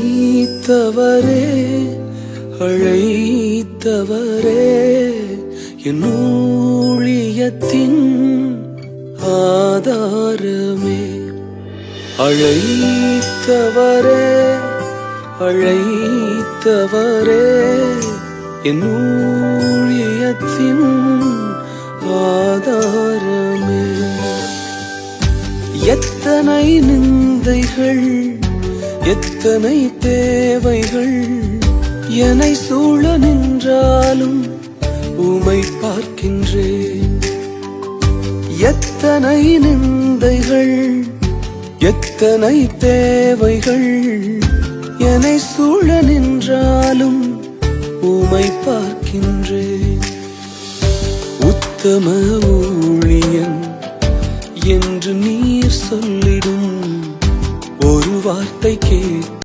அழைத்தவரே அழைத்தவரே என் ஊழியத்தின் ஆதாரமே. அழைத்தவரே அழைத்தவரே என் ஊழியத்தின் ஆதாரமே. எத்தனை நிந்தைகள் எத்தனை தேவைகள் என்னை சூழ நின்றாலும் உமை பார்க்கின்றேன். எத்தனை நிந்தைகள் எத்தனை தேவைகள் என்னை சூழ நின்றாலும் உமை பார்க்கின்றேன். உத்தம ஊழியன் என்று நீர் சொல்லிடும் ஒரு வார்த்தை கேட்க